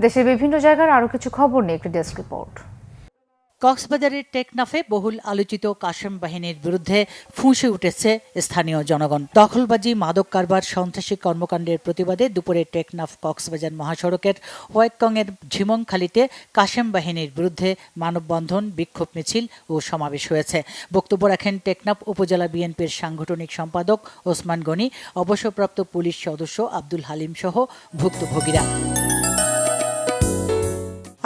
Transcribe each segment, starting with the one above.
দেশের বিভিন্ন জায়গার আরো কিছু খবর নিয়ে একটি ডেস্ক রিপোর্ট। কক্সবাজারের টেকনাফে বহুল আলোচিত কাশেম বাহিনীর বিরুদ্ধে ফুঁসে উঠেছে স্থানীয় জনগণ। দখলবাজি, মাদক কারবার, সন্ত্রাসী কর্মকাণ্ডের প্রতিবাদে দুপুরে টেকনাফ কক্সবাজার মহাসড়কের হোয়াইটকংয়ের ঝিমংখালীতে কাশেম বাহিনীর বিরুদ্ধে মানববন্ধন, বিক্ষোভ মিছিল ও সমাবেশ হয়েছে। বক্তব্য রাখেন টেকনাফ উপজেলা বিএনপির সাংগঠনিক সম্পাদক ওসমান গনি, অবসরপ্রাপ্ত পুলিশ সদস্য আব্দুল হালিম সহ ভুক্তভোগীরা।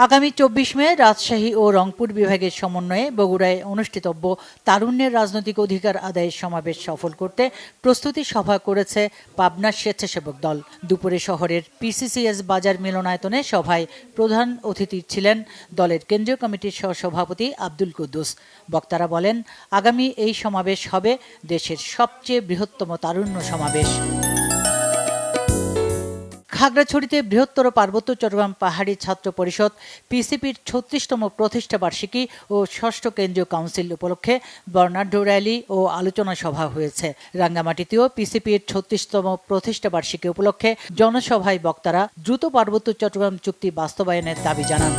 আগামী ২৪ মে রাজশাহী ও রংপুর বিভাগের সমন্বয়ে বগুড়ায় অনুষ্ঠিতব্য তারুণ্যের রাজনৈতিক অধিকার আদায়ের সমাবেশ সফল করতে প্রস্তুতি সভা করেছে পাবনা স্বেচ্ছাসেবক দল। দুপুরে শহরের পিসিসিএস বাজার মিলনায়তনে সভায় প্রধান অতিথি ছিলেন দলের কেন্দ্রীয় কমিটির সহসভাপতি আব্দুল কুদ্দুস। বক্তারা বলেন, আগামী এই সমাবেশ হবে দেশের সবচেয়ে বৃহত্তম তারুণ্য সমাবেশ। খাগড়াছড়িতে বৃহত্তর পার্বত্য চট্টগ্রাম পাহাড়ি ছাত্র পরিষদ পিসিপির ৩৬তম প্রতিষ্ঠা বার্ষিকী ও ষষ্ঠ কেন্দ্রীয় কাউন্সিল উপলক্ষে বর্ণাঢ্য র্যালি ও আলোচনা সভা হয়েছে। রাঙ্গামাটিতেও পিসিপির ৩৬তম প্রতিষ্ঠা বার্ষিকী উপলক্ষে জনসভায় বক্তারা দ্রুত পার্বত্য চট্টগ্রাম চুক্তি বাস্তবায়নের দাবি জানান।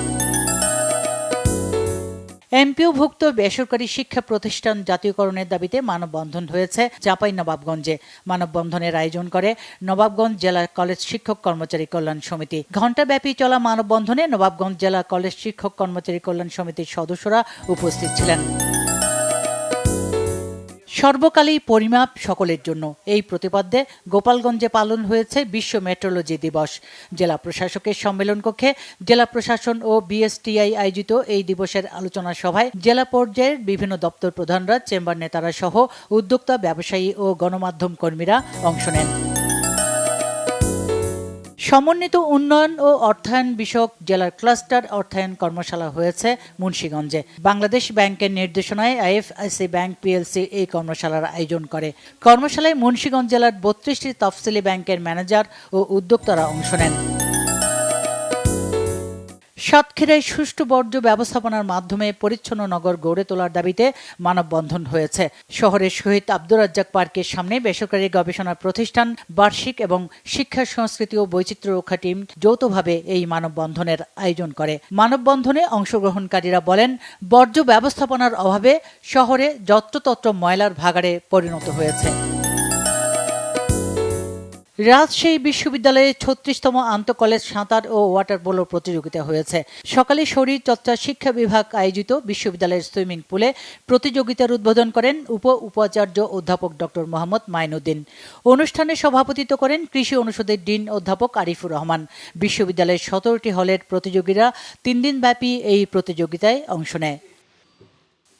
এমপিওভুক্ত বেসরকারি শিক্ষা প্রতিষ্ঠান জাতীয়করণের দাবিতে মানববন্ধন হয়েছে চাঁপাইনবাবগঞ্জে। মানববন্ধনের আয়োজন করে নবাবগঞ্জ জেলা কলেজ শিক্ষক কর্মচারী কল্যাণ সমিতি। ঘণ্টাব্যাপী চলা মানববন্ধনে নবাবগঞ্জ জেলা কলেজ শিক্ষক কর্মচারী কল্যাণ সমিতির সদস্যরা উপস্থিত ছিলেন। সর্বকালেই পরিমাপ সকলের জন্য, এই প্রতিপাদ্যে গোপালগঞ্জে পালন হয়েছে বিশ্ব মেট্রোলজি দিবস। জেলা প্রশাসকের সম্মেলন কক্ষে জেলা প্রশাসন ও বিএসটিআই আয়োজিত এই দিবসের আলোচনা সভায় জেলা পর্যায়ের বিভিন্ন দপ্তর প্রধানরা, চেম্বার নেতারা সহ উদ্যোক্তা, ব্যবসায়ী ও গণমাধ্যম কর্মীরা অংশ নেন। সমন্বিত উন্নয়ন ও অর্থায়ন বিষয়ক জেলার ক্লাস্টার অর্থায়ন কর্মশালা হয়েছে মুন্সিগঞ্জে। বাংলাদেশ ব্যাংকের নির্দেশনায় আইএফআইসি ব্যাংক পিএলসি এই কর্মশালার আয়োজন করে। কর্মশালায় মুন্সিগঞ্জ জেলার ৩২টি তফসিলি ব্যাংকের ম্যানেজার ও উদ্যোক্তারা অংশ নেন। সাতক্ষীরায় সুষ্ঠু বর্জ্য ব্যবস্থাপনার মাধ্যমে পরিচ্ছন্ন নগর গড়ে তোলার দাবিতে মানববন্ধন হয়েছে। শহরের শহীদ আব্দুর রাজ্জাক পার্কের সামনে বেসরকারি গবেষণা প্রতিষ্ঠান, বার্ষিক এবং শিক্ষা, সংস্কৃতি ও বৈচিত্র্য রক্ষা টিম যৌথভাবে এই মানববন্ধনের আয়োজন করে। মানববন্ধনে অংশগ্রহণকারীরা বলেন, বর্জ্য ব্যবস্থাপনার অভাবে শহরে যত্রতত্র ময়লার ভাগাড়ে পরিণত হয়েছে। রাজশাহী বিশ্ববিদ্যালয়ে ৩৬তম আন্তঃকলেজ সাঁতার ও ওয়াটার পোলো প্রতিযোগিতা হয়েছে। সকালে শরীর চর্চা শিক্ষা বিভাগ আয়োজিত বিশ্ববিদ্যালয়ের সুইমিং পুলে প্রতিযোগিতার উদ্বোধন করেন উপাচার্য অধ্যাপক ডক্টর মোহাম্মদ মাইনুদ্দিন। অনুষ্ঠানে সভাপতিত্ব করেন কৃষি অনুষদের ডিন অধ্যাপক আরিফুর রহমান। বিশ্ববিদ্যালয়ের ১৭টি হলের প্রতিযোগীরা ৩ দিনব্যাপী এই প্রতিযোগিতায় অংশ নেয়।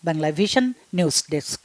Bangla vision news desk.